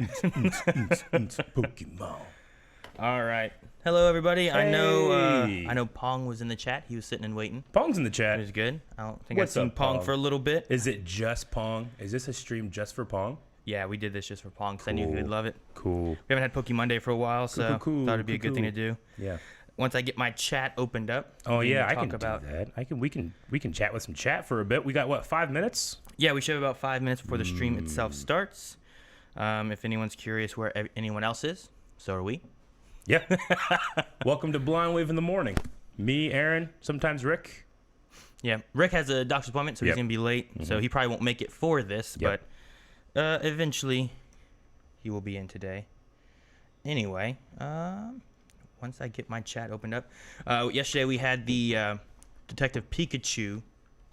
Pokemon. All right. Hello, everybody. I know Pong was in the chat. He was sitting and waiting. Pong's in the chat. It was good. I don't think What's I've seen up, Pong Pong? for a little bit. Is it just Pong? Is this a stream just for Pong? Yeah, we did this just for Pong because I knew he would Cool. love it. Cool. We haven't had Pokemon Monday for a while, so Cool. thought it'd be a good thing to do. Yeah. Once I get my chat opened up. Oh we yeah, I talk can about do that. We can chat with some chat for a bit. We got what, 5 minutes? Yeah, we should have about 5 minutes before the stream itself starts. If anyone's curious where anyone else is, so are we. Yeah. Welcome to Blind Wave in the Morning. Me, Aaron, sometimes Rick. Yeah, Rick has a doctor's appointment, so he's Yep. going to be late. So he probably won't make it for this, Yep. but eventually he will be in today. Anyway, once I get my chat opened up. Yesterday we had the Detective Pikachu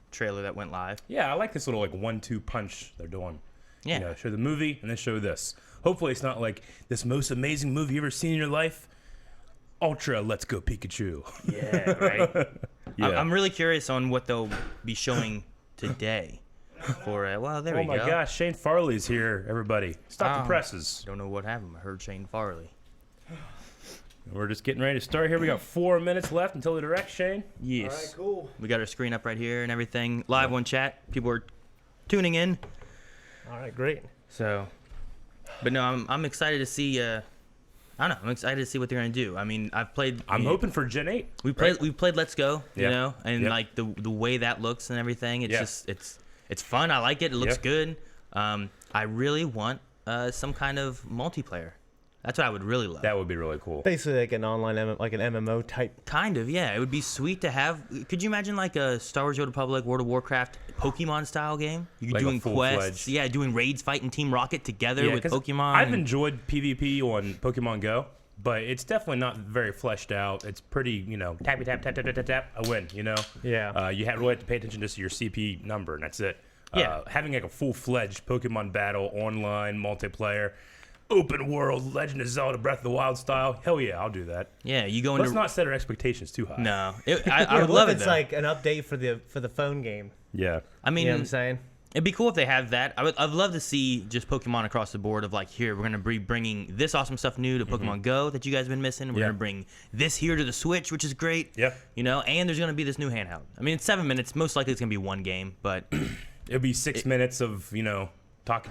trailer that went live. Yeah, I like this little like 1-2 punch they're doing. Yeah. You know, show the movie and then show this. Hopefully it's not like this most amazing movie you ever seen in your life. Ultra, let's go Pikachu. Yeah, right? Yeah. I'm really curious on what they'll be showing today. There we go. Oh my gosh, Shane Farley's here, everybody. Stop the presses. Don't know what happened. I heard Shane Farley. We're just getting ready to start here. We got 4 minutes left until the direct, Shane. Yes. All right, cool. We got our screen up right here and everything. Live on chat. People are tuning in. All right, great. So, but no, I'm excited to see. I don't know. I'm excited to see what they're gonna do. I mean, I've played. I'm hoping for Gen 8. We played Let's Go. You Yeah. know, and Yep. like the way that looks and everything. It's Yeah. just it's fun. I like it. It looks Yeah. good. I really want some kind of multiplayer. That's what I would really love. That would be really cool. Basically, like an online, like an MMO type. Kind of, yeah. It would be sweet to have. Could you imagine like a Star Wars: Old Republic, World of Warcraft, Pokemon style game? You're Like a doing full-fledged- quests, yeah, doing raids, fighting Team Rocket together with 'cause Pokemon. I've and- enjoyed PvP on Pokemon Go, but it's definitely not very fleshed out. It's pretty, you know, tap, tap, tap, tap, tap, tap, tap, I win, you know? Yeah. You really have to pay attention just to your CP number, and that's it. Yeah. Having like a full-fledged Pokemon battle, online, multiplayer, open world, Legend of Zelda, Breath of the Wild style, hell yeah, I'll do that. Yeah, you go into. Let's not set our expectations too high. No, I Yeah, would what love if it. it's Though. like an update for the phone game. Yeah. I mean, You know what I'm saying? it'd be cool if they have that. I'd love to see just Pokemon across the board of like, here, we're gonna be bringing this awesome stuff new to Pokemon Go that you guys have been missing. We're Yeah. gonna bring this here to the Switch, which is great. Yeah. You know, and there's gonna be this new handheld. I mean, it's 7 minutes. Most likely, it's gonna be one game, but It'll be 6 minutes of, you know, talk,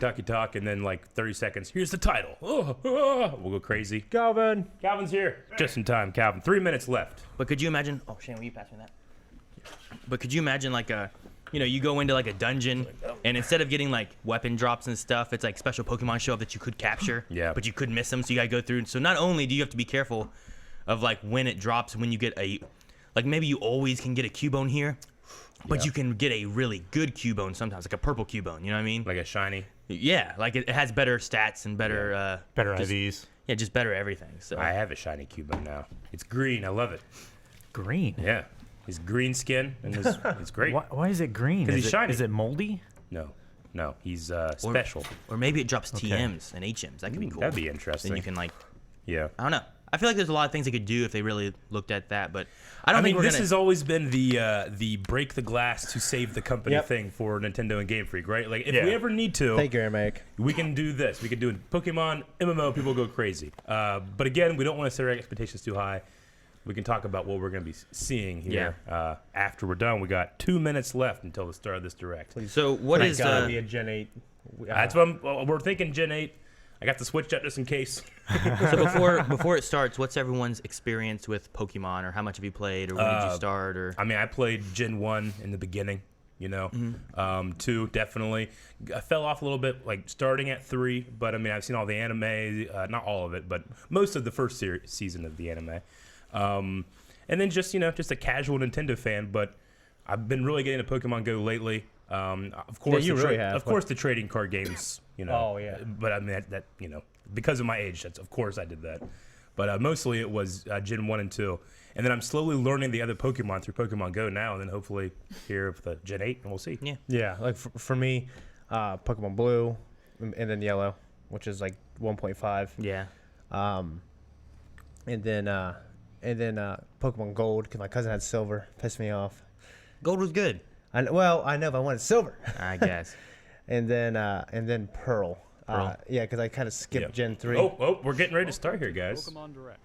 and then like 30 seconds. Here's the title. We'll go crazy. Calvin. Calvin's here. Just in time, Calvin. 3 minutes left. But could you imagine? Oh, Shane, will you pass me that? But could you imagine like you go into like a dungeon, and instead of getting like weapon drops and stuff, it's like special Pokemon show up that you could capture. Yeah. But you could miss them, so you gotta go through. So not only do you have to be careful of like when it drops, when you get like maybe you always can get a Cubone here, but Yeah. you can get a really good Cubone sometimes, like a purple Cubone. You know what I mean? Like a shiny. Yeah, like it has better stats and better Better just- IVs. Yeah, just better everything. So I have a shiny Cubone now. It's green. I love it. Green. Yeah. His green skin, and it's great. Why is it green? 'Cause Is he's it, shiny. is it moldy? No, he's special. or maybe it drops TMs and HMs. That could be Ooh, cool. that'd be interesting. Then you can like. Yeah. I don't know. I feel like there's a lot of things they could do if they really looked at that, but I don't I think mean, we're this gonna. has always been the break the glass to save the company Yep. thing for Nintendo and Game Freak, right? Like, if Yeah. we ever need to, Thank you, Eric. we can do this. We can do it. Pokemon, MMO, people go crazy. But again, we don't want to set our expectations too high. We can talk about what we're going to be seeing here after we're done. We got 2 minutes left until the start of this direct. So what It's is gotta be a Gen 8. That's what we're thinking. Gen 8. I got the Switch up just in case. so before it starts? What's everyone's experience with Pokemon, or how much have you played, or when did you start, or I mean, I played Gen 1 in the beginning, you know. 2, definitely. I fell off a little bit, like, starting at 3. But, I mean, I've seen all the anime. Not all of it, but most of the first season of the anime. And then just, you know, just a casual Nintendo fan. But I've been really getting into Pokemon Go lately. Of course, you really have. Of course, the trading card games, you know. Oh, yeah. But, I mean, that you know, because of my age, of course I did that. But mostly it was Gen 1 and 2. And then I'm slowly learning the other Pokemon through Pokemon Go now, and then hopefully here with the Gen 8, and we'll see. yeah? Yeah, like for me, Pokemon Blue, and then Yellow, which is like 1.5. Yeah. And then Pokemon Gold, because my cousin had Silver. Pissed me off. Gold was good. I know if I wanted Silver. I guess. And then Pearl. Pearl. Yeah, because I kind of skipped Yep. Gen 3. Oh, we're getting ready to start here, guys. Pokemon Direct.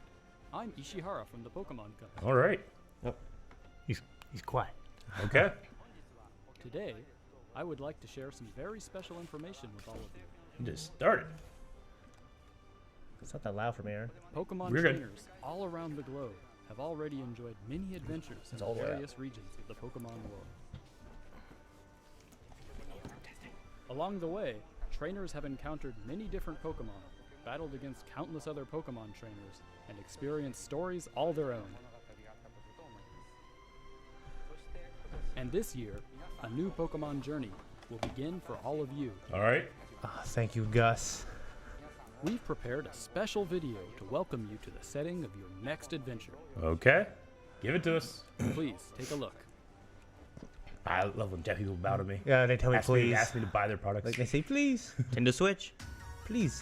I'm Ishihara from the Pokemon Company. All right. He's quiet. Okay. Today, I would like to share some very special information with all of you. Just started. It's not that loud for me, Aaron. Pokemon We're good. trainers all around the globe have already enjoyed many adventures in all the way up. various regions of the Pokemon world. Along the way, trainers have encountered many different Pokemon, battled against countless other Pokemon trainers, and experienced stories all their own. And this year, a new Pokemon journey will begin for all of you. All right. Thank you, Gus. We've prepared a special video to welcome you to the setting of your next adventure. Okay. Give it to us. Please take a look. I love when deaf people bow to me. Yeah, they tell me please. Ask me to buy their products. Like they say please, Nintendo Switch. please.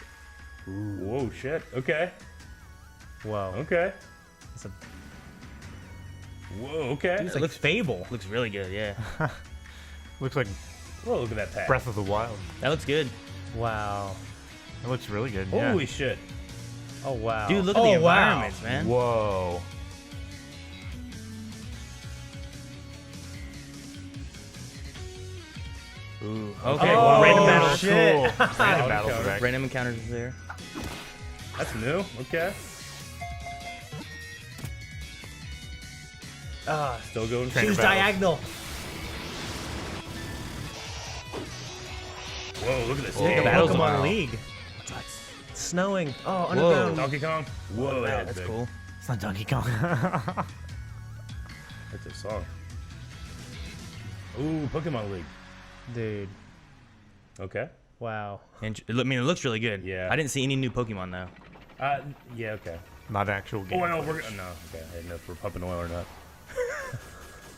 Whoa, shit. Okay. Whoa. Okay. It's a, Whoa, okay. it's like Fable. Looks really good. Yeah, Looks like Whoa, look at that pack. Breath of the Wild. that looks good. Wow. It looks really good. Yeah. Holy shit. Oh wow. Dude, look at oh, the wow. environments, man. Whoa. Ooh. Okay. Oh, Random battles. shit. Cool. Random battles Okay. are back. Random encounters is there. That's new. Okay. Still going. Choose battles. diagonal. Whoa, look at this. Whoa. game. Battles Pokemon tomorrow. League. It's snowing. Oh, Whoa. underground. Donkey Kong. Whoa, Wow, that's that's big. cool. It's not Donkey Kong. That's a song. Ooh, Pokemon League. Dude. Okay. Wow. And I mean, it looks really good. Yeah. I didn't see any new Pokemon though. Yeah, okay. Not actual game. Oh, no, we're no. Okay, I didn't know if we're pumping oil or not.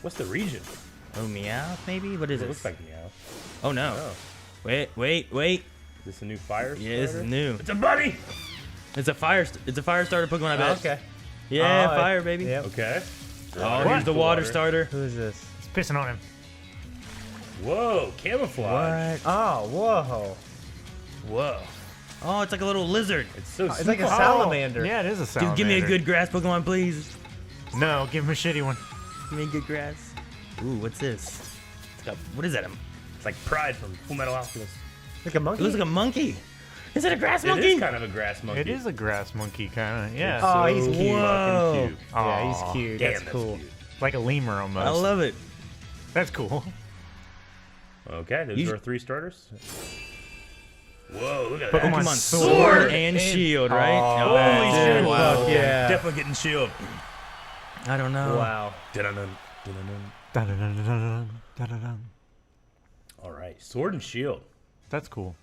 What's the region? Oh, Meow, maybe? What is It it? looks like Meow. Oh no. Oh, Wait. is this a new fire? Yeah, this is starter? new. It's a bunny. It's a fire starter Pokemon. I bet. Okay. Yeah, Oh, fire, baby. Yep. Okay. Oh, here's the water starter. Who is this? It's pissing on him. Whoa, camouflage. Oh, whoa. Whoa. Oh, it's like a little lizard. It's so It's like a super- salamander. Yeah, it is a Dude, salamander. give me a good grass Pokemon, please. No, give him a shitty one. Give me a good grass. Ooh, what's this? It's got, what is that? It's like Pride from Full Metal Alchemist. Like a It monkey. looks like a monkey. Is it a grass It monkey? is kind of a grass monkey. It is a grass monkey, kind of. Yeah. Oh, he's So cute. fucking Whoa. cute. Yeah, he's Aw. cute. Damn, That's cool. cute. Like a lemur almost. I love it. That's cool. Okay, those You- are our 3 starters. Whoa, look at that. Pokemon Pokemon Sword Sword and Shield, right? Oh, Oh, Holy shit. dude. Wow. Fuck yeah. Definitely getting shield. I don't know. Wow. Dun-dun-dun, dun-dun-dun. Dun-dun-dun-dun-dun, dun-dun-dun. All right, sword and shield. That's cool.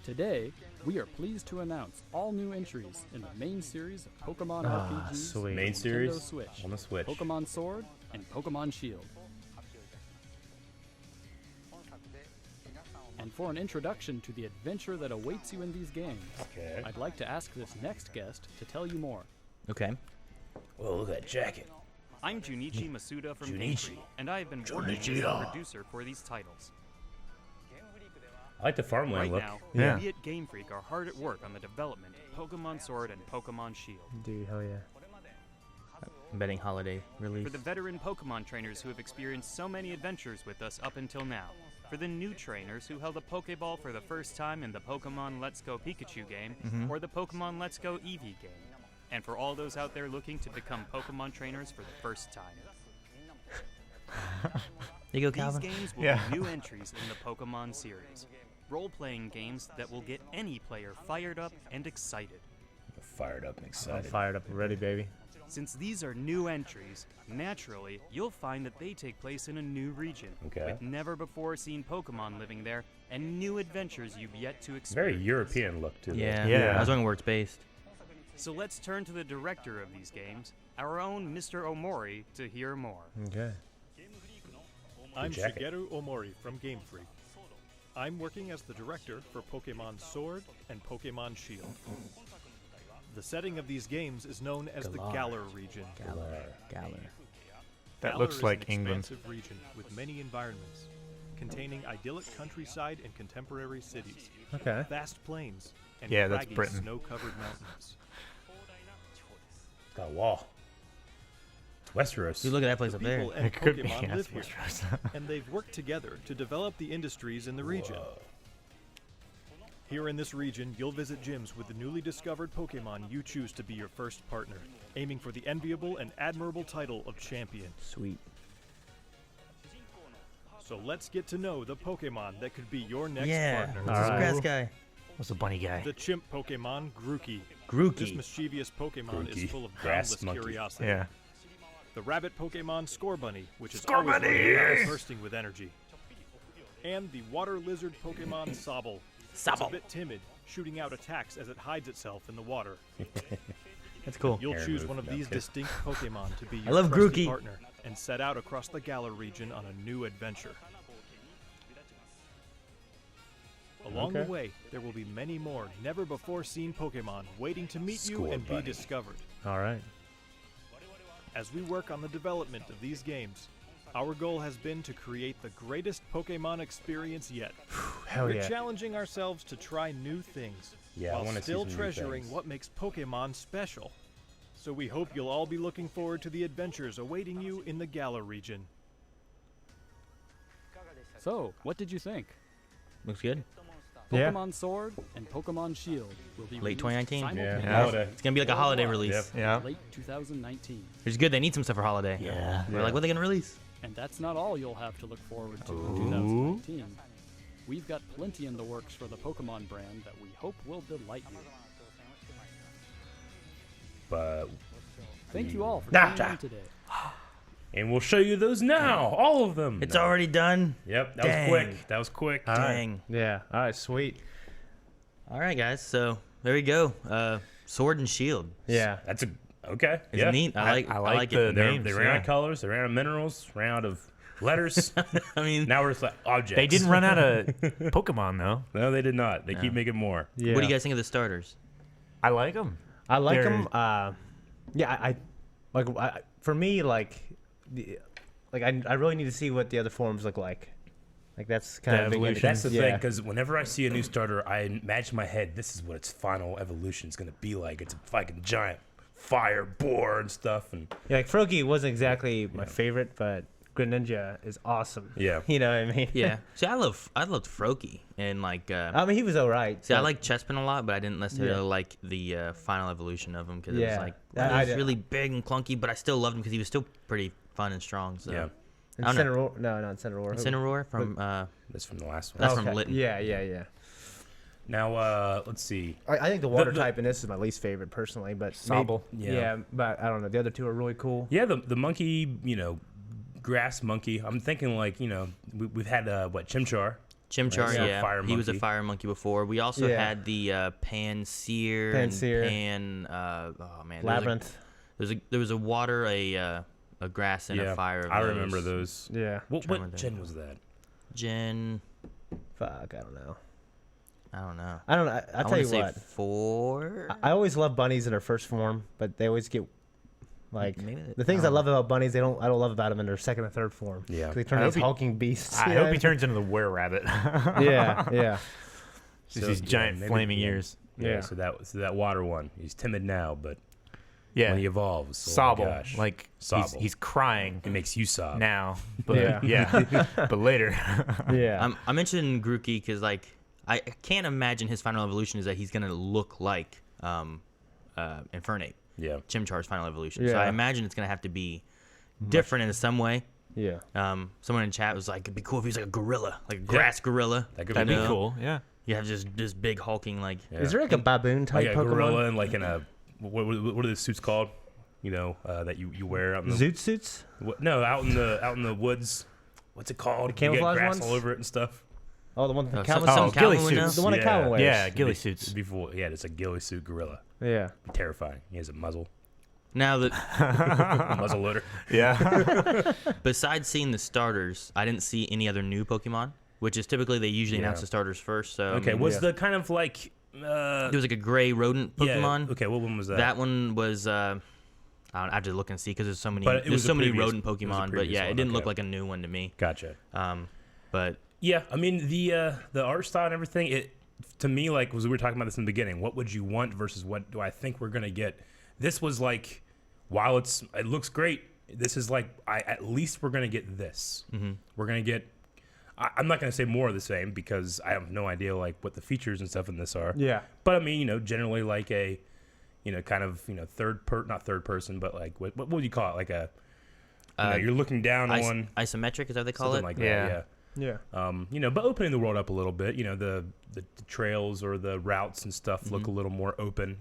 Today, we are pleased to announce all new entries in the main series of Pokemon Ah, RPGs sweet. for Main Nintendo series Switch, on the Switch. Pokemon Sword, and Pokemon Shield. And for an introduction to the adventure that awaits you in these games, Okay. I'd like to ask this next guest to tell you more. Okay. Whoa, look at that jacket. I'm Junichi Masuda from Game Junichi. Freak, and I have been working as a producer for these titles. I like the farmland Right look. now, Yeah. we at Game Freak are hard at work on the development of Pokemon Sword and Pokemon Shield. Dude, hell yeah. I'm betting holiday release. For the veteran Pokemon trainers who have experienced so many adventures with us up until now. For the new trainers who held a Pokeball for the first time in the Pokemon Let's Go Pikachu game, or the Pokemon Let's Go Eevee game. And for all those out there looking to become Pokemon trainers for the first time. There you go, These Calvin. games will Yeah. be new entries in the Pokemon series. Role-playing games that will get any player fired up and excited. Fired up and I'm excited. fired up and ready, baby. Since these are new entries, naturally, you'll find that they take place in a new region, Okay. with never-before-seen Pokemon living there and new adventures you've yet to Very experience. European look to Yeah. Yeah. I was wondering where it's based. So let's turn to the director of these games, our own Mr. Omori, to hear more. Okay. I'm jacket. Shigeru Omori from Game Freak. I'm working as the director for Pokemon Sword and Pokemon Shield. The setting of these games is known as the Galar. Galar region. Galar. Galar That looks is like an England. expansive region with many environments. containing idyllic countryside and contemporary cities, Okay. vast plains, and Yeah, that's craggy Britain. snow-covered mountains. It's got a wall. It's Westeros. You look at that place The up there. people and It could be. Pokemon Yeah, live it's here, Westeros. and they've worked together to develop the industries in the region. Here in this region, you'll visit gyms with the newly discovered Pokemon you choose to be your first partner, aiming for the enviable and admirable title of champion. Sweet. So let's get to know the Pokemon that could be your next Yeah. partner. What's this Alright. grass guy? What's the bunny guy? The chimp Pokemon, Grookey. This Grookey. mischievous Pokemon is Grookey. full of Grass boundless monkey. curiosity. Yeah. The rabbit Pokemon Scorbunny, which is Scorbunny! always running around bursting with energy. And the water lizard Pokemon Sobble. It's a Sobble. bit timid, shooting out attacks as it hides itself in the water. That's cool. You'll Hair choose move. one of No, these kidding. distinct Pokemon to be your I love trusted Grookey. partner and set out across the Galar region on a new adventure. Along the Okay. way, there will be many more never-before-seen Pokemon waiting to meet you and be Scorbunny. discovered. All right. As we work on the development of these games, our goal has been to create the greatest Pokemon experience yet. Hell We're yeah. challenging ourselves to try new things, Yeah, I while wanna see still some new treasuring things. what makes Pokemon special. So we hope you'll all be looking forward to the adventures awaiting you in the Galar region. So, what did you think? Looks good. Yeah. Pokemon Sword and Pokemon Shield will be Late released 2019? Yeah. simultaneously Holiday. It's gonna be like a holiday worldwide release. Yep. Yeah. Late 2019. Which is good. They need some stuff for holiday. Yeah. We're like, what are they gonna release? And that's not all you'll have to look forward to in 2019. We've got plenty in the works for the Pokemon brand that we hope will delight you. But Thank you all for Nah. tuning in today. and we'll show you those now, all of them. It's No. already done. Yep, that Dang. was quick. That was quick. All right. Dang. Yeah. All right. Sweet. All right, guys. So there we go. Sword and Shield. Yeah. That's a okay. It's yeah. neat. I like the it. names. They ran out of colors. They ran out of minerals. Ran out of letters. I mean, Now we're just like objects. They didn't run out of Pokemon though. No, they did not. They No. keep making more. Yeah. what do you guys think of the starters? I like them. I like They're- them. Yeah. I like. For me, like, I really need to see what the other forms look like. Like that's kind The of a big evolution. indication. That's the yeah. thing, because whenever I see a new starter, I imagine in my head this is what its final evolution is going to be like. It's a fucking giant fire boar and stuff, and Yeah, like Froakie wasn't exactly my favorite, but Greninja is awesome. yeah. You know what I mean? Yeah. See, I loved Froakie and like. I mean, he was alright. See, I but- like Chespin a lot, but I didn't necessarily Yeah. like the final evolution of him because it Yeah. was like I- he was I- really big and clunky, but I still loved him because he was still pretty fun and strong. So. Yeah. And I don't know. Incineroar. No, not Incineroar. Incineroar from That's from the last one. That's from Okay. Litten. Yeah. Now, let's see. I think the water the- type in this is my least favorite personally, but Sobble. maybe- Yeah. yeah, but I don't know. The other two are really cool. Yeah, the monkey, grass monkey. I'm thinking like, we've had Chimchar. Chimchar, Yeah. yeah. Fire He was a monkey. fire monkey before. We also Yeah. had the Panseer. Panseer. And oh man, Labyrinth. There was a water, a grass, and Yeah, a fire. Of I those. remember those. Yeah. What Trying to think. gen was that? Gen. Fuck, I don't know. I don't know. I don't know. I'll tell wanna you say what. 4. I always love bunnies in their first form, but they always get like Maybe the things I love about bunnies. I don't love about them in their second or third form. Yeah. 'Cause they turn I into hope he- hulking beasts. I you know hope he what turns into the were-rabbit. Yeah, yeah. Just So, these yeah, giant maybe- flaming yeah. ears. Yeah. Yeah. So that water one. He's timid now, but Yeah. when he evolves, oh my Sobble. gosh, Like Sobble. he's crying it makes you sob. now. But Yeah. yeah. But later. Yeah. I mentioned Grookey because like I can't imagine his final evolution is that he's gonna look like Infernape, Yeah. Chimchar's final evolution. So Yeah. I imagine it's gonna have to be different in some way. Yeah. Someone in chat was like, it'd be cool if he was like a gorilla, like a grass gorilla. That could That'd be be know? cool. Yeah. You have just this big hulking like. Yeah. Is there like a baboon like type a Pokemon? gorilla and like in a what are the suits called? That you wear out in the Zoot suits? no out in the woods. What's it called? The You get camouflage grass ones? all over it and stuff. Oh, the one Oh, that some Calvin. ghillie Calvin would know. suits. The one that Calvin wears. Yeah, ghillie It'd be- suits. it'd be full- yeah, it's a ghillie suit gorilla. Yeah. Terrifying. He has a muzzle Now that muzzle loader. Yeah. besides seeing the starters, I didn't see any other new Pokemon, which is typically they usually announce Yeah. the starters first. So Okay, I mean, was yeah. the kind of like there was like a gray rodent Pokemon. Yeah, okay, what one was that? That one was I have to look and see because there's so many. But it There's was so a many previous- rodent it was a Pokemon, but previous yeah, it one, didn't look okay. like a new one to me. Gotcha. But Yeah, I mean the art style and everything. It to me like was we were talking about this in the beginning. What would you want versus what do I think we're gonna get? This was like, while it looks great, this is like at least we're gonna get this. Mm-hmm. We're gonna get. I'm not gonna say more of the same because I have no idea like what the features and stuff in this are. Yeah. But I mean, generally like a, kind of not third person, but like what would you call it? Like a, you're looking down on isometric, is that what they call something it? like Yeah. that. Yeah. But opening the world up a little bit, the trails or the routes and stuff look a little more open,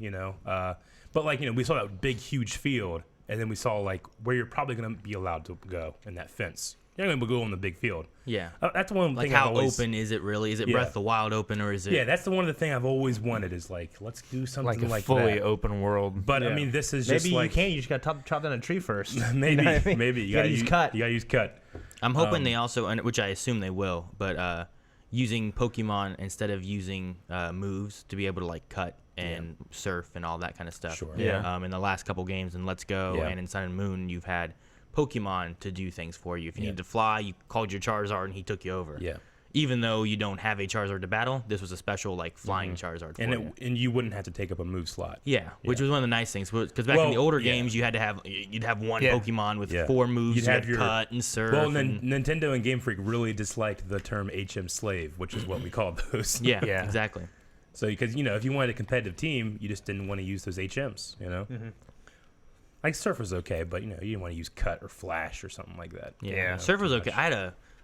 but like, we saw that big, huge field, and then we saw like where you're probably going to be allowed to go in that fence. You're going to go on the big field. Yeah. That's one Like thing. how I've always, open is it really? Is it Breath of the Wild open or is it? Yeah, that's the one of the thing I've always wanted is like, let's do something Like like a fully that. open world. But I mean, this is just Maybe like you can't. You just got to chop down a tree first. maybe, You know what I mean? maybe You gotta use cut. You gotta use cut. I'm hoping they also, and which I assume they will, but using Pokemon instead of using moves to be able to like cut and surf and all that kind of stuff. Sure. Yeah. In the last couple games in Let's Go Yeah. and in Sun and Moon, you've had Pokemon to do things for you. If you needed to fly, you called your Charizard and he took you over. Yeah. Even though you don't have a Charizard to battle, this was a special like flying Charizard for you. And you wouldn't have to take up a move slot. Yeah, which was one of the nice things because back in the older games, you'd have one Yeah. Pokemon with Yeah. 4 moves. You'd You have had your- cut and surf. Well, and and- then Nintendo and Game Freak really disliked the term HM slave, which is what we called those. yeah, Yeah. exactly. So because if you wanted a competitive team, you just didn't want to use those HMs. Like Surf was okay, but you didn't want to use Cut or Flash or something like that. Yeah, Surf was okay.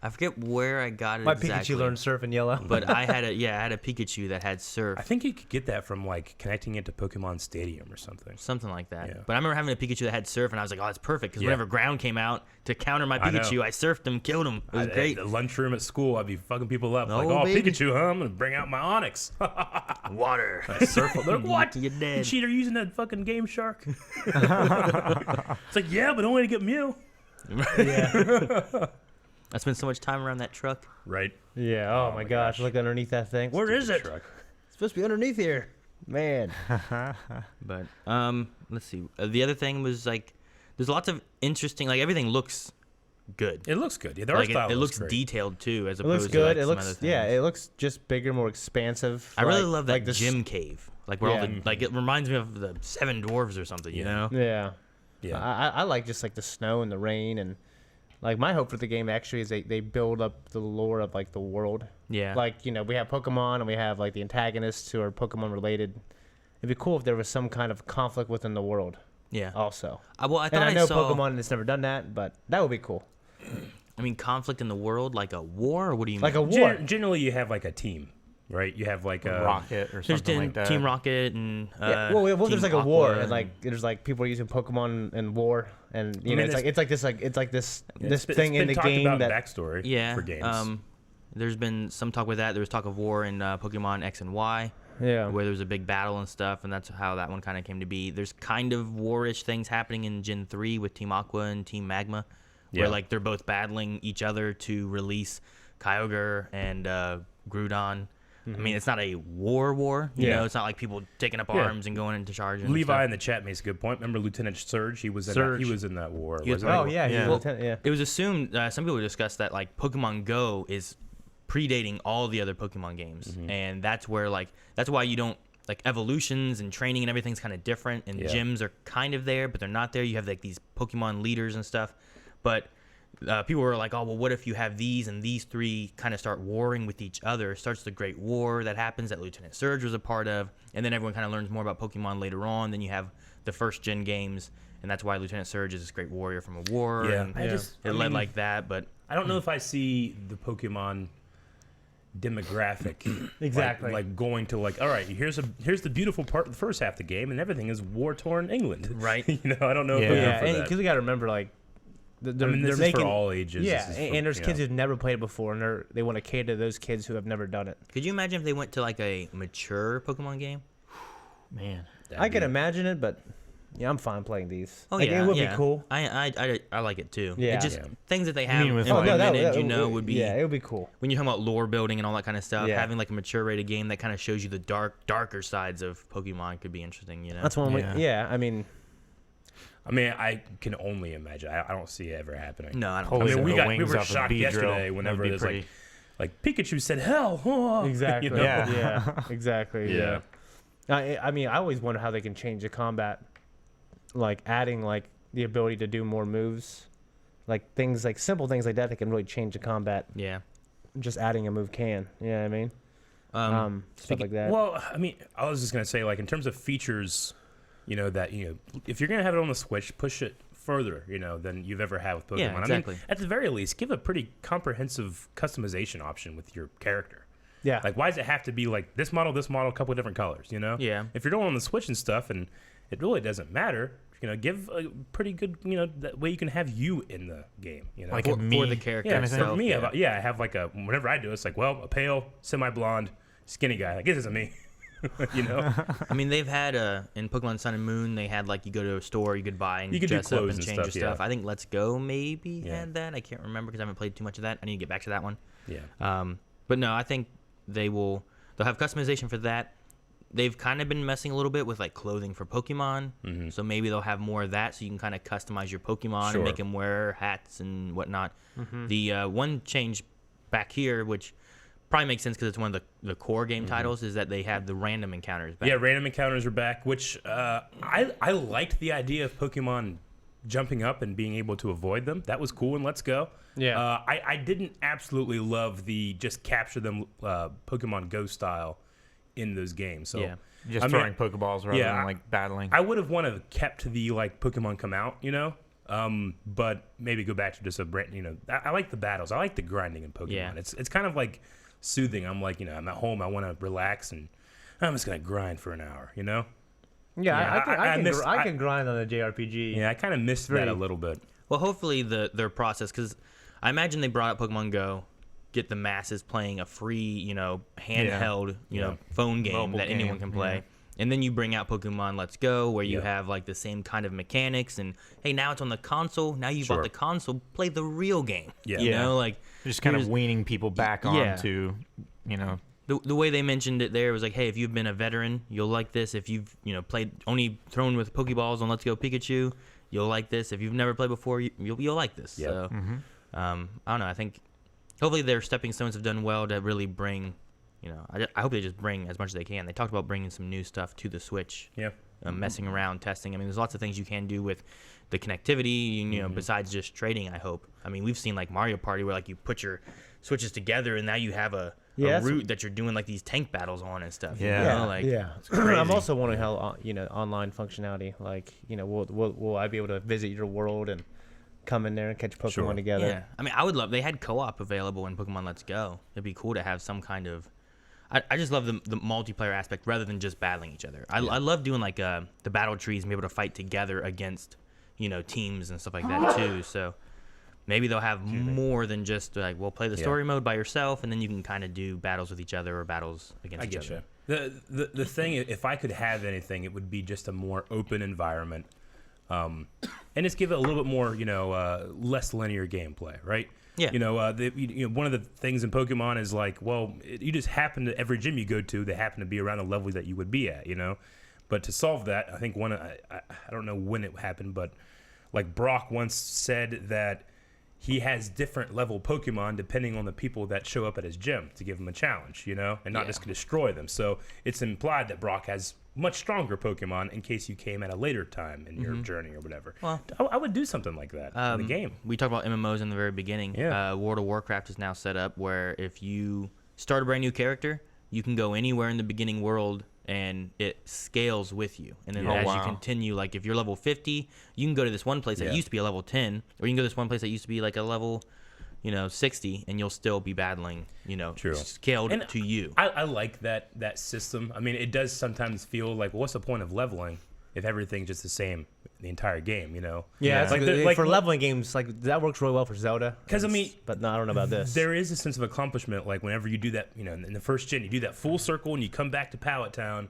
I forget where I got it My exactly. Pikachu learned surf in yellow. But I had a Pikachu that had surf. I think you could get that from like connecting it to Pokemon Stadium or something. Something like that. Yeah. But I remember having a Pikachu that had surf, and I was like, oh, that's perfect. Because whenever Ground came out to counter my I know. Pikachu, I surfed him, killed him. It was great. At the lunchroom at school, I'd be fucking people up. Like, Oh, baby. Pikachu, huh? I'm going to bring out my Onyx. Water. Surf. They're like, what? You're dead. You cheater using that fucking Game Shark? It's like, yeah, but only to get Mew. I spent so much time around that truck. Right. Yeah. Oh, my gosh. Look underneath that thing. Where is it? Truck. It's supposed to be underneath here. Man. But let's see. The other thing was like, there's lots of interesting. Like everything looks good. It looks good. Yeah, the art Like style it looks great. detailed too, as It opposed looks to good. like It some looks other things. it looks just bigger, more expansive. I really like- love that like this- gym cave, like where all the like it reminds me of the Seven Dwarves or something. You know? Yeah. Yeah. I like just like the snow and the rain and like my hope for the game actually is they build up the lore of like the world. Yeah. Like, we have Pokemon and we have like the antagonists who are Pokemon related. It'd be cool if there was some kind of conflict within the world Yeah. also. Well, I thought And I know saw. Pokemon has never done that, but that would be cool. I mean, conflict in the world, like a war. Or what do you Like mean? a war. Generally, you have like a team, right? You have like a Rocket or There's something like that. Team Rocket and Yeah. Well, Team there's like a war Aqua and like there's like people are using Pokemon in war and it's like this thing in the talked game about that backstory yeah. for games. There's been some talk with that. There was talk of war in Pokemon X and Y, yeah. where there was a big battle and stuff, and that's how that one kind of came to be. There's kind of war-ish things happening in Gen 3 with Team Aqua and Team Magma, where Yeah. like they're both battling each other to release Kyogre and Groudon. I mean, it's not a war, you Yeah. know. It's not like people taking up Yeah. arms and going into charge. And Levi stuff. in the chat makes a good point. Remember Lieutenant Surge? He was in Surge. That, he was in that war. He was- wasn't he? Oh yeah, Yeah. he's a Well, lieutenant, yeah. It was assumed, some people discussed that like Pokemon Go is predating all the other Pokemon games, and that's where that's why you don't like evolutions and training and everything's kind of different, and Yeah. gyms are kind of there, but they're not there. You have like these Pokemon leaders and stuff, but people were like, oh well, what if you have these and these three kind of start warring with each other? Starts the Great War that happens that Lieutenant Surge was a part of, and then everyone kind of learns more about Pokemon later on. Then you have the first gen games, and that's why Lieutenant Surge is this great warrior from a war. Yeah. and I it led mean, like that, but I don't know if I see the Pokemon demographic Exactly. like going to like, all right, here's the beautiful part of the first half of the game, and everything is war torn England, Right. I don't know if Yeah. they're Yeah, for that. because we got to remember, like, they're, I mean, this they're is making for all ages. Yeah, This is and there's for, kids who've never played it before, and they want to cater to those kids who have never done it. could you imagine if they went to like a mature Pokemon game? Man. I can imagine it, but yeah, I'm fine playing these. Oh Like, yeah, it would yeah. be cool. I like it too. Yeah. It just Yeah. things that they have mean with, implemented, like- would be Yeah, it would be cool. when you're talking about lore building and all that kind of stuff. Yeah. Having like a mature rated game that kind of shows you the darker sides of Pokemon could be interesting. You know, That's one way. Yeah. Yeah, I mean, I can only imagine. I don't see it ever happening. no, I don't. Pulling I mean, the we wings were off a shocked Beedrill, yesterday that'd whenever be there's pretty- like Pikachu said, "Hell!" Oh, Exactly. you know? Yeah. Exactly. Yeah. I mean, I always wonder how they can change the combat, like adding like the ability to do more moves, like things like simple things like that that can really change the combat. Yeah. Just adding a move can. You know what I mean? Stuff like that. Well, I mean, I was just gonna say, like, in terms of features, that if you're gonna have it on the Switch, push it further, than you've ever had with Pokemon. Yeah, exactly. I mean, at the very least, give a pretty comprehensive customization option with your character. Yeah. Like, why does it have to be like this model, a couple of different colors? Yeah. If you're doing it on the Switch and stuff, and it really doesn't matter. Give a pretty good, that way you can have you in the game. Like For, a me for the character Yeah, itself. for me, yeah. I have like whenever I do it, it's like, well, a pale, semi-blonde, skinny guy. I guess it's a me, I mean, they've had in Pokemon Sun and Moon, they had like you go to a store, you could buy and You could do dress up clothes and and change your stuff, stuff. I think Let's Go maybe Yeah. had that. I can't remember because I haven't played too much of that. I need to get back to that one. Yeah. But no, I think they'll have customization for that. They've kind of been messing a little bit with like clothing for Pokemon, so maybe they'll have more of that, so you can kind of customize your Pokemon Sure. and make them wear hats and whatnot. The one change back here, which probably makes sense because it's one of the core game titles, is that they have the random encounters back. Yeah, random encounters are back, which I liked the idea of Pokemon jumping up and being able to avoid them. That was cool, and Let's Go. Yeah. I didn't absolutely love the just capture them Pokemon Go style in those games. So Yeah. Just I mean, throwing Pokeballs rather yeah, than like battling. I would have wanted to kept the like Pokemon come out, but maybe go back to just a brand. I like the battles. I like the grinding in Pokemon. Yeah. It's kind of like soothing. I'm like, I'm at home. I want to relax, and I'm just gonna grind for an hour. Yeah, Yeah, I can grind on a JRPG. Yeah, I kind of missed that a little bit. Well, hopefully their process, because I imagine they brought up Pokemon Go, get the masses playing a free, handheld, phone game Mobile that anyone game, can play. yeah. And then you bring out Pokemon Let's Go, where you Yeah. have like the same kind of mechanics, and hey, now it's on the console. Now you Sure. bought the console, play the real game. Yeah. You Yeah. know, like Just kind of here's- weaning people back Yeah. onto, the way they mentioned it there was like, hey, if you've been a veteran, you'll like this. If you've played only thrown with Pokeballs on Let's Go Pikachu, you'll like this. If you've never played before, you'll like this. Yeah. So I don't know. I think hopefully their stepping stones have done well to really bring. I hope they just bring as much as they can. They talked about bringing some new stuff to the Switch. Yeah. Messing around, testing. I mean, there's lots of things you can do with the connectivity, besides just trading, I hope. I mean, we've seen like Mario Party where like you put your Switches together and now you have a route that you're doing like these tank battles on and stuff. Yeah. I'm also wondering how online functionality. Like, will I be able to visit your world and come in there and catch Pokemon Sure. together? Yeah, I mean, I would love. They had co-op available in Pokemon Let's Go. It'd be cool to have some kind of. I just love the multiplayer aspect rather than just battling each other. I love doing like the battle trees and be able to fight together against teams and stuff like that too. So maybe they'll have more than just like we'll play the story mode by yourself and then you can kind of do battles with each other or battles against each other. The thing, if I could have anything, it would be just a more open environment, and just give it a little bit more, less linear gameplay, right? Yeah. One of the things in Pokemon is like, well, you just happen to every gym you go to, they happen to be around the level that you would be at, But to solve that, I think I don't know when it happened, but like Brock once said that he has different level Pokemon depending on the people that show up at his gym to give him a challenge, and not just destroy them. So it's implied that Brock has much stronger Pokemon in case you came at a later time in your journey or whatever. Well, I would do something like that in the game. We talked about MMOs in the very beginning. Yeah. World of Warcraft is now set up where if you start a brand new character, you can go anywhere in the beginning world and it scales with you. And then as you continue, like if you're level 50, you can go to this one place that used to be a level 10, or you can go to this one place that used to be like a level 60, and you'll still be battling, True. scaled And to you. I like that system. I mean, it does sometimes feel like, what's the point of leveling if everything's just the same the entire game, Yeah, Like the- for leveling games, like that works really well for Zelda. 'Cause, I mean, but no, I don't know about this. There is a sense of accomplishment, like whenever you do that, in the first gen, you do that full circle and you come back to Pallet Town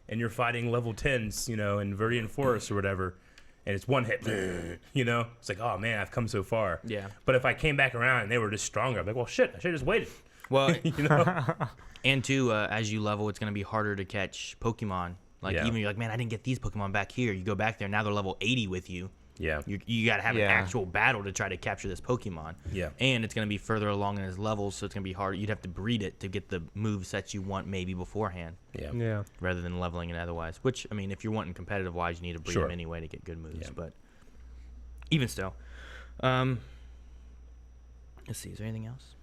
and you're fighting level 10s, in Viridian Forest or whatever, and it's one hit, It's like, oh man, I've come so far. Yeah. But if I came back around and they were just stronger, I'm like, well, shit, I should have just waited. Well, and too, as you level, it's going to be harder to catch Pokemon. Like, even you're like, man, I didn't get these Pokemon back here. You go back there, now they're level 80 with you. Yeah. You got to have an Yeah. actual battle to try to capture this Pokemon. Yeah. And it's going to be further along in his levels, so it's going to be hard. You'd have to breed it to get the move sets you want maybe beforehand, Yeah. Yeah. rather than leveling it otherwise. Which, I mean, if you're wanting competitive wise, you need to breed Sure. them anyway to get good moves. Yeah. But even still, let's see. Is there anything else?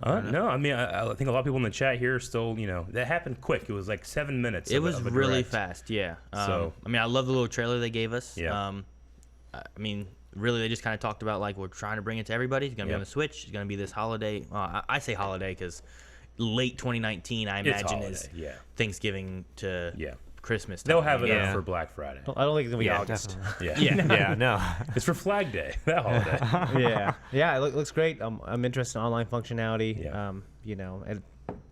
No, I mean, I think a lot of people in the chat here are still, that happened quick. It was like 7 minutes. It was of a really direct. fast. Yeah. So- I mean, I love the little trailer they gave us. Yeah. I mean, really, they just kind of talked about like we're trying to bring it to everybody. It's gonna be Yeah. on the Switch. It's gonna be this holiday. I say holiday because late 2019, I It's imagine holiday, is yeah. Thanksgiving to Yeah. Christmas. They'll time, have it you up know? for Black Friday. I don't think it's gonna be Yeah, August. Yeah. Yeah. Yeah, no. It's for Flag Day, that holiday. Yeah, yeah, it looks great. I'm interested in online functionality. Yeah.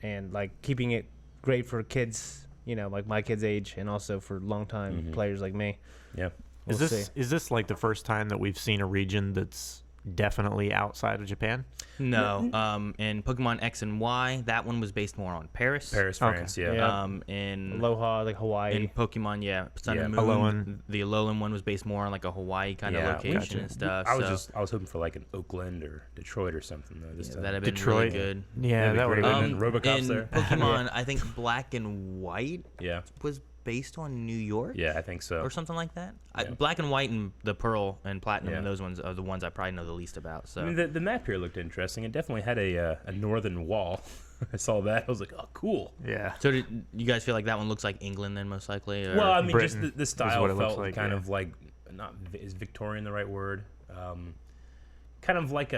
And like keeping it great for kids, like my kids' age, and also for longtime players like me. Yeah. We'll Is this like the first time that we've seen a region that's definitely outside of Japan? No. In Pokemon X and Y, that one was based more on Paris. Paris, Okay. France, yeah. Yeah. In Aloha, like Hawaii. in Pokemon, Sun Yeah. and Moon, Alolan. the Alolan one was based more on like a Hawaii kind Yeah, of location gotcha. and stuff. I so was hoping for like an Oakland or Detroit or something though. This yeah, time. that'd have been Detroit. really good. Yeah, that would have great. been. And Robocop's in there. Pokemon, I think Black and White Yeah. was based on New York. Yeah, I think so. Or something like that. Yeah. Black and White and the Pearl and Platinum Yeah. and those ones are the ones I probably know the least about. So I mean, the map here looked interesting. It definitely had a northern wall. I saw that. I was like, oh, cool. Yeah. So did you guys feel like that one looks like England then most likely? Or? Well, I mean, Britain just the is style what it looks felt like, kind yeah. of like, is Victorian the right word? Kind of like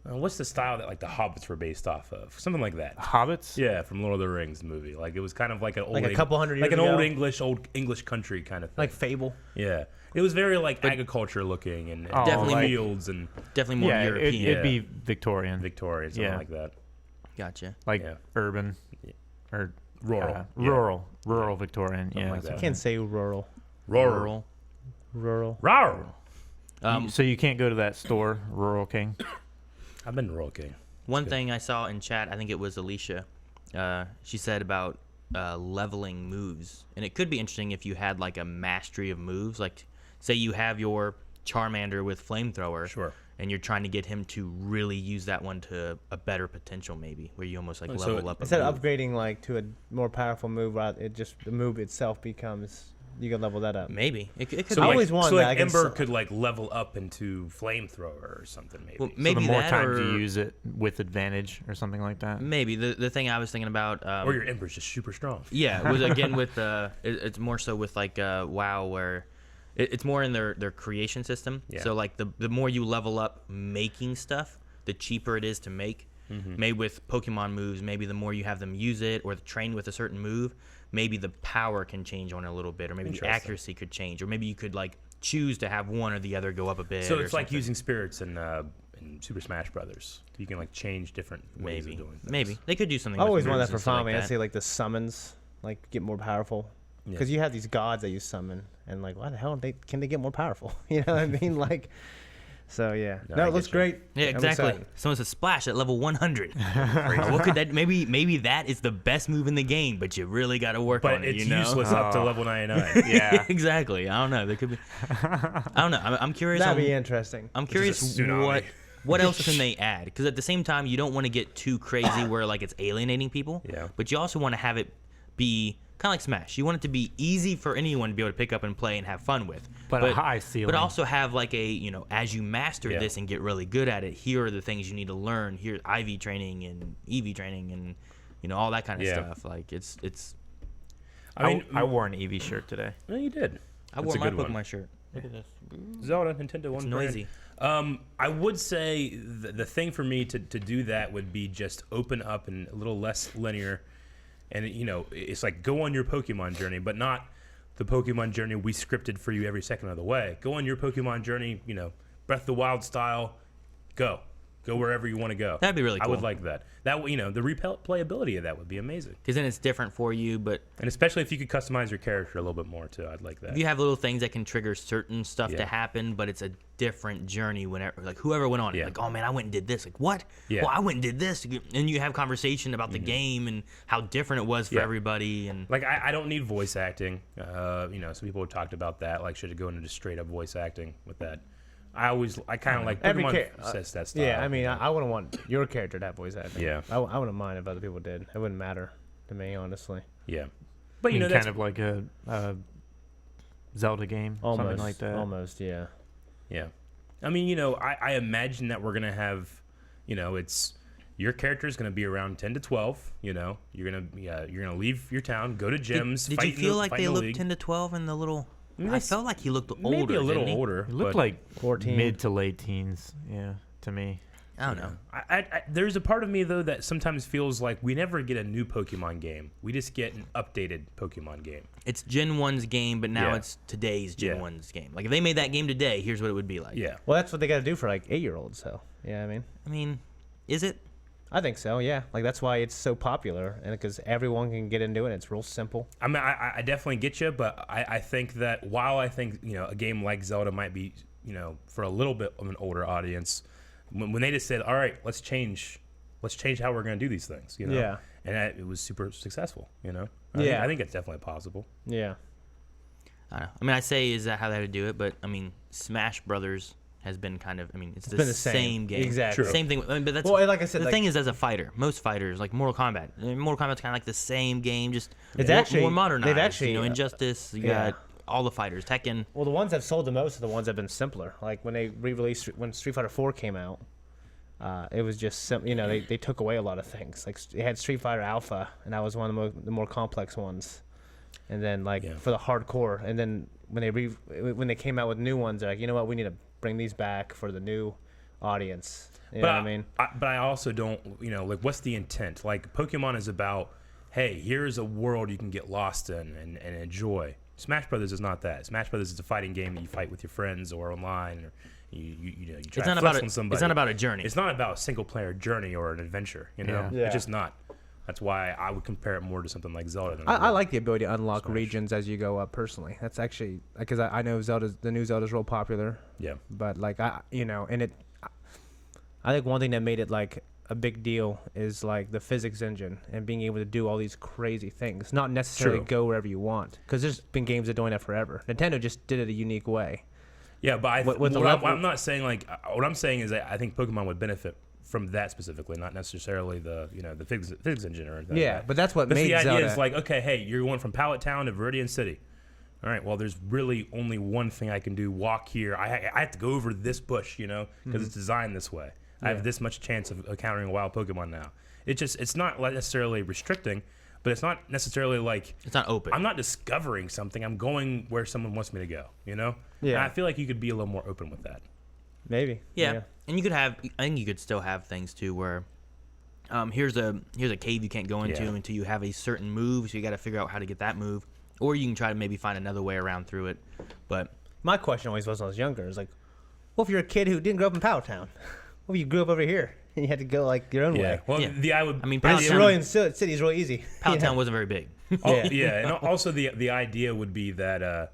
what's the style that like the Hobbits were based off of? Something like that. Hobbits? Yeah, from Lord of the Rings movie. Like it was kind of like an old, Like a couple hundred like years an ago? old English country kind of thing. like Fable. Yeah, it was very like agriculture looking and Oh, Definitely like- fields and Definitely more Yeah, European. it'd be Victorian. Victorian, something Yeah. like that. Gotcha. Like Yeah. urban. Or Rural. yeah, Yeah. rural Victorian. Something Yeah. like that's that. what Can't say rural. Rural. Rural. Rural. so you can't go to that store, Rural King? I've been to Rural King. One thing I saw in chat, I think it was Alicia. She said about leveling moves, and it could be interesting if you had like a mastery of moves. Like, say you have your Charmander with Flamethrower, Sure. and you're trying to get him to really use that one to a better potential, maybe where you almost like Oh, so level up. A Instead move. of upgrading like to a more powerful move, the move itself becomes you can level that up. Maybe it could So be. I like, always wanted so that. like I can Ember s- could like level up into Flamethrower or something maybe. Well, So maybe the more that, times or you use it with advantage or something like that? maybe the thing I was thinking about. Or your Ember's just super strong. Yeah, was again with it's more so with like WoW where it's more in their creation system. Yeah. So like the more you level up making stuff, the cheaper it is to make. Maybe with Pokemon moves, maybe the more you have them use it or train with a certain move, maybe the power can change on it a little bit, or maybe the Interesting. accuracy could change, or maybe you could like choose to have one or the other go up a bit. So or it's like something. using spirits in Super Smash Brothers. You can like change different ways maybe of doing things. maybe they could do something. I with always want moves that for and stuff Final like Fantasy, that. like the summons, like get more powerful. Yeah. Because you have these gods that you summon, and like, why the hell can they get more powerful? You know what I mean? Like, so yeah. No, No, I it looks get you. great. Yeah, I'm exactly. excited. Someone says splash at level 100. What could that? Maybe that is the best move in the game, but you really got to work But on it. it's You know? useless up to Oh. level 99. Yeah. Exactly. I don't know. There could be. I don't know. I'm curious. That'd on- be interesting. I'm is curious a tsunami. what else can they add? Because at the same time, you don't want to get too crazy where like it's alienating people. Yeah. But you also want to have it be kind of like Smash. You want it to be easy for anyone to be able to pick up and play and have fun with. But a high ceiling. But also have like a as you master Yeah. this and get really good at it, here are the things you need to learn. Here, IV training and EV training and all that kind of Yeah. stuff. Like it's. I mean, I wore an Eevee shirt today. no, you did. I That's wore a my good one. Pokemon shirt. Look at this. Zelda, Nintendo One. It's brand. noisy. I would say the thing for me to do that would be just open up and a little less linear, and it's like go on your Pokemon journey, but not the Pokemon journey we scripted for you every second of the way. Go on your Pokemon journey, Breath of the Wild style, go. Go wherever you want to go. That'd be really I would cool. like that. That the replayability of that would be amazing. Because then it's different for you, but And especially if you could customize your character a little bit more too. I'd like that. if you have little things that can trigger certain stuff Yeah. to happen, but it's a different journey whenever, like whoever went on it, Yeah. like, oh man, I went and did this. Like, what? Yeah. Well, I went and did this. And you have conversation about the game and how different it was for Yeah. everybody. And Like I don't need voice acting. Some people have talked about that. Like should it go into just straight up voice acting with that? I kind of like Every Pokemon cha- says that style. Yeah, I mean, I wouldn't want your character to have voice acting. Yeah. I wouldn't mind if other people did. It wouldn't matter to me, honestly. Yeah, but I mean, that's kind of like a Zelda game, Almost, something like that. Almost, yeah. yeah. I mean, I imagine that we're gonna have, it's your character is gonna be around 10 to 12. You're gonna leave your town, go to gyms. did fight you in feel the- like fight they in the looked league. 10 to 12 in the little... I that's- felt like he looked older. Maybe a little didn't he? older. It looked but- like 14. mid to late teens, yeah, to me. I don't know. There's a part of me though that sometimes feels like we never get a new Pokemon game. We just get an updated Pokemon game. It's Gen 1's game, but now Yeah. it's today's Gen Yeah. 1's game. Like, if they made that game today, here's what it would be like. Yeah. Well, that's what they got to do for like 8-year-olds. So, yeah, I mean, is it? I think so. Yeah, like that's why it's so popular, and because everyone can get into it. It's real simple. I mean, I definitely get you, but I think that while I think a game like Zelda might be for a little bit of an older audience, when they just said, all right, let's change how we're going to do these things, Yeah. and it was super successful, Yeah. I think it's definitely possible. Yeah. I don't know. I mean, I say is that how they would do it, but I mean, Smash Brothers has been kind of. I mean, it's been the same same. game. Exactly. True. Same thing. But that's Well, like I said, the like- thing is, as a fighter, most fighters like Mortal Kombat. Mortal Kombat's kind of like the same game, just It's more, actually- more modernized. they've actually, Injustice. You yeah. got all the fighters. Tekken. Well, the ones that sold the most are the ones that have been simpler. Like when they re-released, when Street Fighter 4 came out, it was just they took away a lot of things. Like they had Street Fighter Alpha, and that was one of the more complex ones. And then for the hardcore, and then when they came out with new ones, they're like, you know what, we need to bring these back for the new audience. You know what I mean? But I also don't, like, what's the intent? Like, Pokemon is about, hey, here's a world you can get lost in and enjoy. Smash Brothers is not that. Smash Brothers is a fighting game that you fight with your friends or online, or you try It's not to about flex on somebody. It's not about a journey. It's not about a single player journey or an adventure. Yeah. Yeah. It's just not. That's why I would compare it more to something like Zelda. Than I like the ability to unlock Smash. regions as you go up. Personally, that's actually because I know the new Zelda's real popular. Yeah. But like I think one thing that made it like a big deal is like the physics engine and being able to do all these crazy things, not necessarily True. go wherever you want. Because there's been games that are doing that forever. Nintendo just did it a unique way. Yeah, but With the what level- I'm not saying like what I'm saying is that I think Pokemon would benefit from that specifically, not necessarily the the physics engine or anything. Yeah, like that. but that's what But made the idea Zelda. is like, okay, hey, you're going from Pallet Town to Viridian City. All right, well, there's really only one thing I can do. Walk here. I have to go over this bush, because it's designed this way. I have this much chance of encountering a wild Pokemon now. It's not necessarily restricting, but it's not necessarily like It's not open. I'm not discovering something. I'm going where someone wants me to go. Yeah. And I feel like you could be a little more open with that. Maybe. Yeah. And you could have. I think you could still have things too where. Here's a cave you can't go into Yeah. until you have a certain move, so you got to figure out how to get that move, or you can try to maybe find another way around through it. But My question always was when I was younger is like, what if you're a kid who didn't grow up in Powell Town? What if you grew up over here and you had to go like your own way? Well, Yeah. I mean, But it's Powell really in cities real easy. Powell Yeah. Town wasn't very big. And also the idea would be that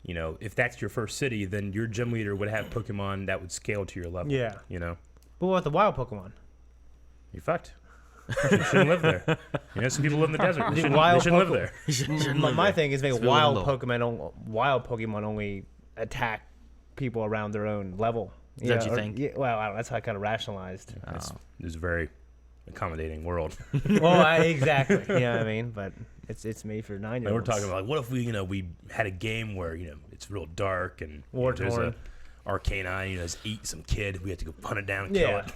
if that's your first city, then your gym leader would have Pokemon that would scale to your level. Yeah. But what about the wild Pokemon? You're fucked. You shouldn't live there. Some people live in the desert. They shouldn't, wild they shouldn't live Pokemon- there. My thing is make It's really wild low. Pokemon only attack people around their own level. Is that what you think? Yeah, well, I don't know, that's how I kind of rationalized. It's a very accommodating world. Exactly. You know what I mean? But it's made for 9-year-olds. And we're talking about like, what if we had a game where it's real dark and there's War-torn. a Arcanine just eat some kid. We have to go hunt it down and kill Yeah. it.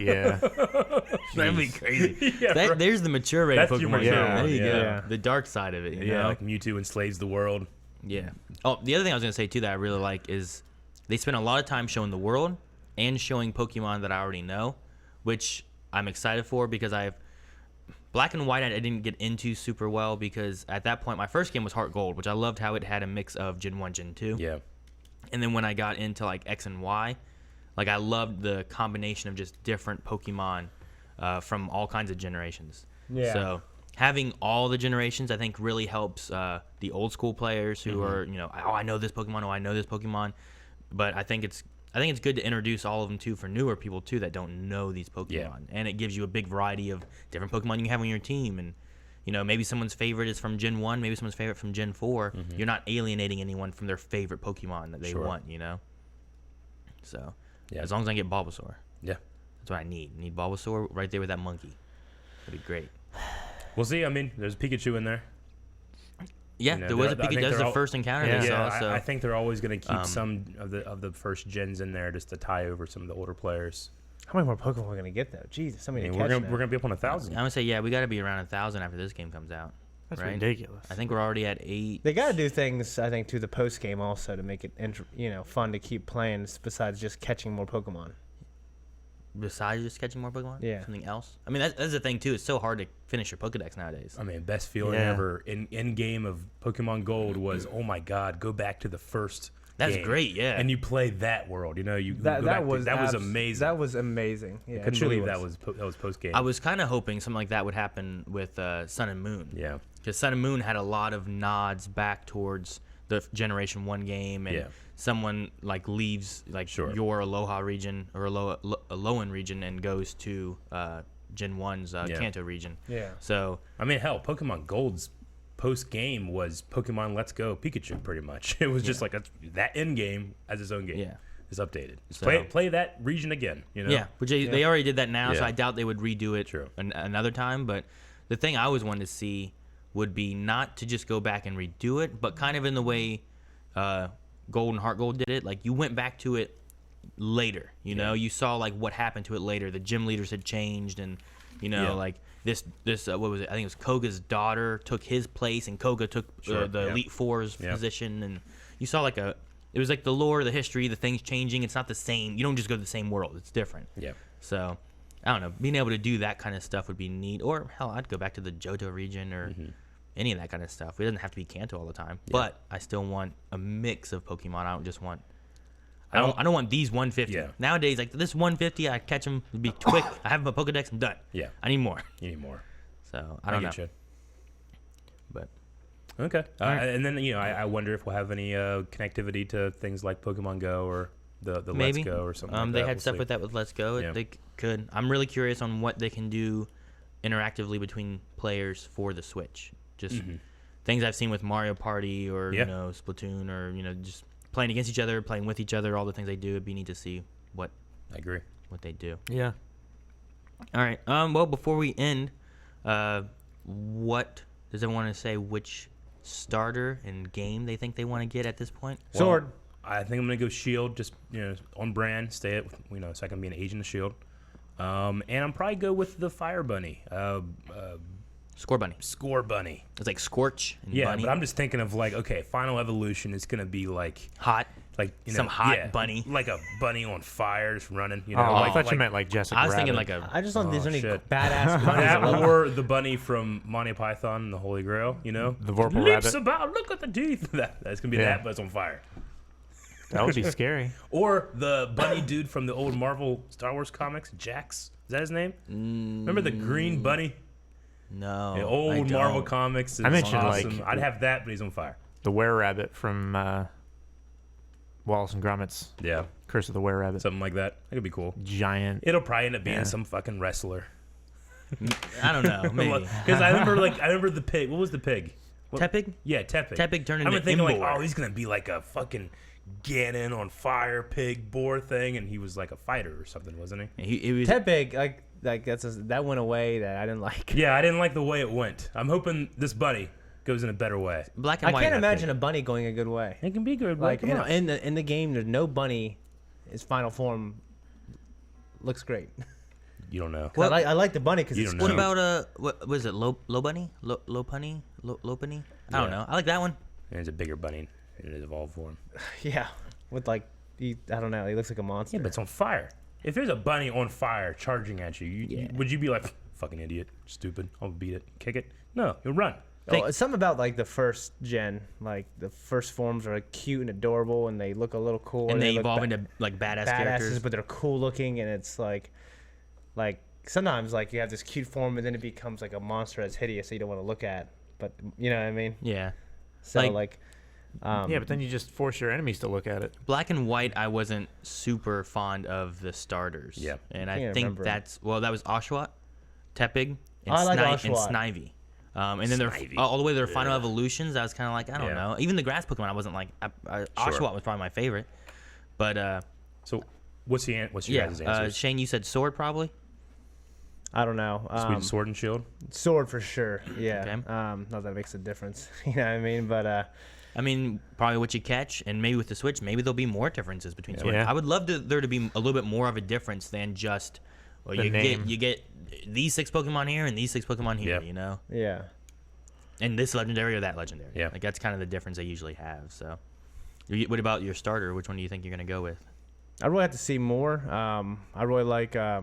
Yeah. That'd be crazy. Yeah, right. There's the mature rated That's your Pokemon. mature There one, you go. yeah. The dark side of it. You Yeah, know? like Mewtwo enslaves the world. Yeah. Oh, the other thing I was gonna say too that I really like is they spend a lot of time showing the world and showing Pokemon that I already know, which I'm excited for because I've Black and White I didn't get into super well because at that point my first game was Heart Gold, which I loved how it had a mix of Gen 1, Gen 2. Yeah. And then when I got into like X and Y, Like I loved the combination of just different Pokemon from all kinds of generations. Yeah. So having all the generations, I think, really helps the old school players who are, oh, I know this Pokemon, oh, I know this Pokemon. But I think it's good to introduce all of them too for newer people too that don't know these Pokemon, and it gives you a big variety of different Pokemon you can have on your team, and maybe someone's favorite is from Gen 1, maybe someone's favorite from Gen 4. You're not alienating anyone from their favorite Pokemon that they want, So as long as I get Bulbasaur, that's what I need. I need Bulbasaur right there with that monkey. That'd be great. We'll see. I mean, there's Pikachu in there. Yeah, there was a Pikachu. That was the first encounter they saw. So I think they're always going to keep some of the first gens in there just to tie over some of the older players. How many more Pokemon are we gonna get though? Jesus, so many. We're gonna be up on 1,000. I'm gonna say we got to be around 1,000 after this game comes out. That's right? ridiculous. I think we're already at 8. They gotta do things, I think, to the post game also to make it, fun to keep playing. Besides just catching more Pokemon. Besides just catching more Pokemon? Yeah. Something else? I mean, that's the thing, too. It's so hard to finish your Pokedex nowadays. I mean, best feeling ever in game of Pokemon Gold was, oh my God, go back to the first That's game. Great, yeah. And you play that world, that was amazing. That was amazing. Yeah, I couldn't believe that was post game. I was kind of hoping something like that would happen with Sun and Moon. Yeah. Because Sun and Moon had a lot of nods back towards the Generation 1 game, and someone like leaves your Aloha region or Alolan region and goes to Gen 1's Kanto region. Yeah. So I mean, hell, Pokemon Gold's post game was Pokemon Let's Go Pikachu, pretty much. It was just like that end game as its own game. Yeah. It's updated. So, play that region again. Yeah, but they already did that now, so I doubt they would redo it another time. But the thing I always wanted to see would be not to just go back and redo it, but kind of in the way Gold and Heart Gold did it. Like you went back to it later, you saw like what happened to it later. The gym leaders had changed, and like this what was it? I think it was Koga's daughter took his place, and Koga took the Elite Four's position, and you saw it was like the lore, the history, the things changing. It's not the same. You don't just go to the same world. It's different. Yeah. So I don't know. Being able to do that kind of stuff would be neat. Or hell, I'd go back to the Johto region or any of that kind of stuff. It doesn't have to be Kanto all the time. Yeah. But I still want a mix of Pokemon. I don't just want. I don't want these 150. Yeah. Nowadays, like this 150, I catch them, it'd be quick. I have a Pokedex, I'm done. Yeah. I need more. You need more. So I don't know. You. But okay. Right. And then I wonder if we'll have any connectivity to things like Pokemon Go or the Maybe. Let's Go or something. Like they that. had stuff with that with Let's Go. They could. I'm really curious on what they can do interactively between players for the Switch. Just things I've seen with Mario Party or Splatoon or just playing against each other, playing with each other, all the things they do. It'd be neat to see what I agree. What they do. Yeah. All right. Well, before we end, what does everyone want to say? Which starter and game they think they want to get at this point? Sword. I think I'm gonna go Shield, just on brand. Stay it, so I can be an agent of Shield. And I'm probably go with the Fire Bunny. Score Bunny. Score Bunny. It's like Scorch and Bunny. But I'm just thinking of Final Evolution is gonna be hot. Some hot bunny. Like a bunny on fire just running. I thought you meant like Jessica I was Rabbit. thinking I just don't think there's any shit. badass bunnies. That or the bunny from Monty Python and the Holy Grail, The Vorpal Leaps Rabbit. about, look at the teeth. That's going to be that, but it's on fire. That would be scary. Or the bunny dude from the old Marvel Star Wars comics, Jax. Is that his name? Remember the green bunny? No. The old Marvel comics. I mentioned awesome. I'd have that, but he's on fire. The Were-Rabbit from Wallace and Gromit's Curse of the Were-Rabbit. Something like that. That could be cool. Giant. It'll probably end up being some fucking wrestler. I don't know. Maybe. Because I remember the pig. What was the pig? Tepig? Yeah, Tepig. Tepig turned into I'm thinking Imbor. he's gonna be like a fucking Ganon on fire pig boar thing, and he was like a fighter or something, wasn't he? He was Tepig, that went away that I didn't like. Yeah, I didn't like the way it went. I'm hoping this bunny goes in a better way. black and I white. can't imagine a bunny going a good way. It can be good. Like in the game, there's no bunny. His final form looks great. You don't know. Well, I like the bunny because You it's don't cute. What about what was it? Low bunny? Low punny? Low punny? I don't know. I like that one. And it's a bigger bunny in his evolved form. Yeah, with I don't know. He looks like a monster. Yeah, but it's on fire. If there's a bunny on fire charging at you, would you be like, fucking idiot, stupid, I'll beat it, kick it? No, you'll run. It's something about like the first gen, like the first forms are like, cute and adorable, and they look a little cool, and they look evolve into like badass characters, but they're cool looking, and it's like sometimes like you have this cute form, and then it becomes like a monster that's hideous, so you don't want to look at. But you know what I mean? Yeah. So yeah, but then you just force your enemies to look at it. Black and White, I wasn't super fond of the starters. Yeah. And I think that was Oshawott, Tepig, and, I like and Oshawott. Snivy. And then all the way to their final evolutions, I was kind of like, I don't know. Even the grass Pokemon, I wasn't like, Oshawott was probably my favorite. But, so what's your guys' answers? Shane, you said Sword probably? I don't know. Sword and Shield? Sword for sure, yeah. Okay. Not that it makes a difference, you know what I mean? But I mean, probably what you catch, and maybe with the Switch, maybe there'll be more differences between Sword. Yeah. I would love there to be a little bit more of a difference than just, well, The name. you get these 6 Pokemon here and these 6 Pokemon here, you know? yeah. And this legendary or that legendary. Yeah. Like, that's kind of the difference they usually have, so. What about your starter? Which one do you think you're going to go with? I really have to see more. I really like the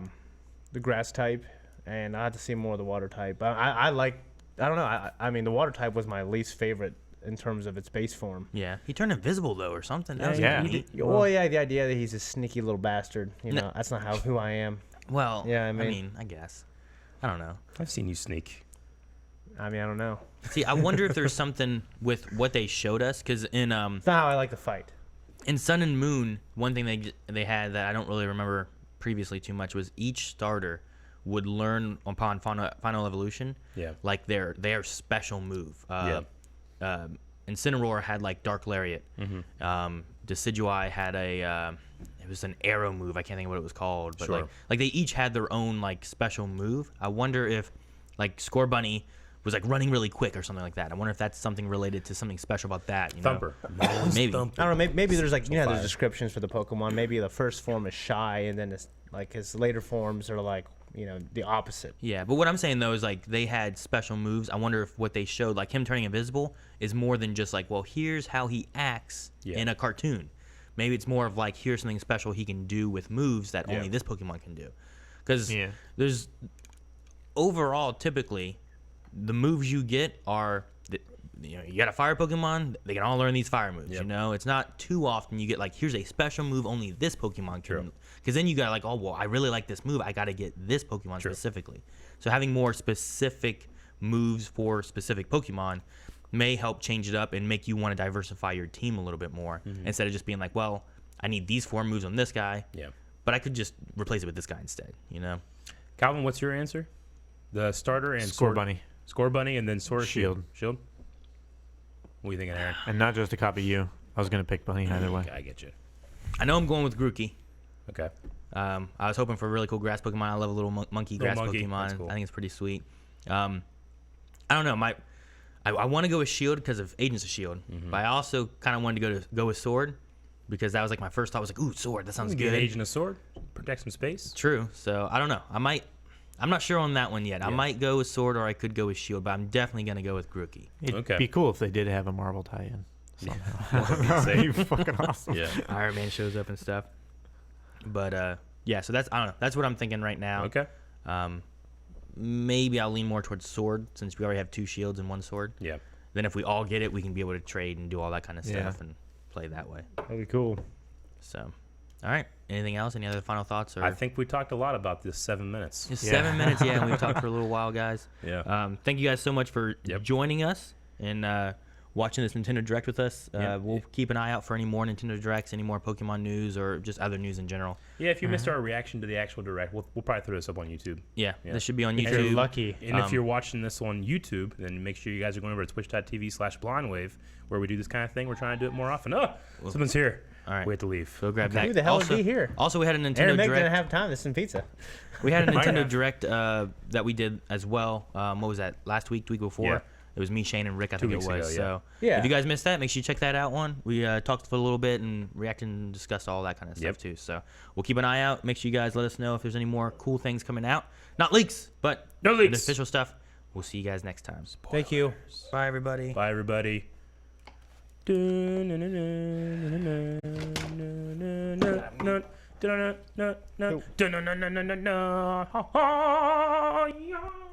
grass type, and I have to see more of the water type. I don't know. I mean, the water type was my least favorite in terms of its base form. Yeah. He turned invisible, though, or something. That was Yeah. neat. Well, yeah, the idea that he's a sneaky little bastard. You know, that's not who I am. Well, Yeah, I mean, I guess. I don't know. I've seen you sneak. I mean, I don't know. See, I wonder if there's something with what they showed us, because in It's not how I like to fight. in Sun and Moon, one thing they had that I don't really remember previously too much was each starter would learn upon final evolution, like their special move. Incineroar had like Dark Lariat. Decidueye had it was an arrow move. I can't think of what it was called, but like they each had their own like special move. I wonder if like Scorbunny was like running really quick or something like that. I wonder if that's something related to something special about that. You Thumper. know? Maybe. I don't know. Maybe there's like there's descriptions for the Pokemon. Maybe the first form is shy, and then it's like his later forms are like the opposite. Yeah, but what I'm saying though is like they had special moves. I wonder if what they showed, like him turning invisible, is more than just like, well, here's how he acts in a cartoon. Maybe it's more of like, here's something special he can do with moves that only this Pokemon can do. Because there's overall typically the moves you get are you got a fire Pokemon, they can all learn these fire moves. You know, it's not too often you get like, here's a special move only this Pokemon can. Because then you got like, oh well, I really like this move, I got to get this Pokemon specifically. So having more specific moves for specific Pokemon may help change it up and make you want to diversify your team a little bit more instead of just being like, well, I need these 4 moves on this guy, but I could just replace it with this guy instead. You know, Calvin, what's your answer? The starter and Scorbunny. Scorbunny, and then Sword Shield. Shield. What are you thinking, Aaron? And not just to copy you. I was going to pick Bunny either way. Okay, I get you. I know I'm going with Grookey. Okay. I was hoping for a really cool grass Pokemon. I love a little monkey grass Pokemon. That's cool. I think it's pretty sweet. I don't know. I want to go with Shield because of Agents of Shield, but I also kind of wanted to go with Sword because that was like my first thought. I was like, ooh, Sword. That sounds good. Agent of Sword. Protect some space. True. So I don't know. I'm not sure on that one yet. I might go with Sword or I could go with Shield, but I'm definitely going to go with Grookey. It'd be cool if they did have a Marvel tie-in somehow. That'd be fucking awesome. Yeah. Iron Man shows up and stuff. But yeah, so I don't know. That's what I'm thinking right now. Okay. Maybe I'll lean more towards Sword since we already have 2 shields and 1 sword. Yeah. Then if we all get it, we can be able to trade and do all that kind of stuff and play that way. That'd be cool. So, all right. Anything else? Any other final thoughts? Or I think we talked a lot about this 7 minutes. just 7 minutes, and we've talked for a little while, guys. Yeah. Thank you guys so much for joining us and watching this Nintendo Direct with us. We'll keep an eye out for any more Nintendo Directs, any more Pokemon news, or just other news in general. Yeah, if you missed our reaction to the actual Direct, we'll probably throw this up on YouTube. Yeah, this should be on YouTube. If you're lucky. And if you're watching this on YouTube, then make sure you guys are going over to twitch.tv/blindwave, where we do this kind of thing. We're trying to do it more often. Oh, someone's here. All right. We have to leave. Go grab that. Who the hell also, would be here? Also, we had a Nintendo Aaron Meg Direct. didn't have time to send pizza. We had a Might Nintendo have. Direct that we did as well. What was that? Last week, the week before? Yeah. It was me, Shane, and Rick, I 2 think it weeks was. ago, So if you guys missed that, make sure you check that out one. We talked for a little bit and reacted and discussed all that kind of stuff too. So we'll keep an eye out. Make sure you guys let us know if there's any more cool things coming out. Not leaks, but No leaks. official stuff. We'll see you guys next time. Thank you. Bye, everybody. Bye, everybody.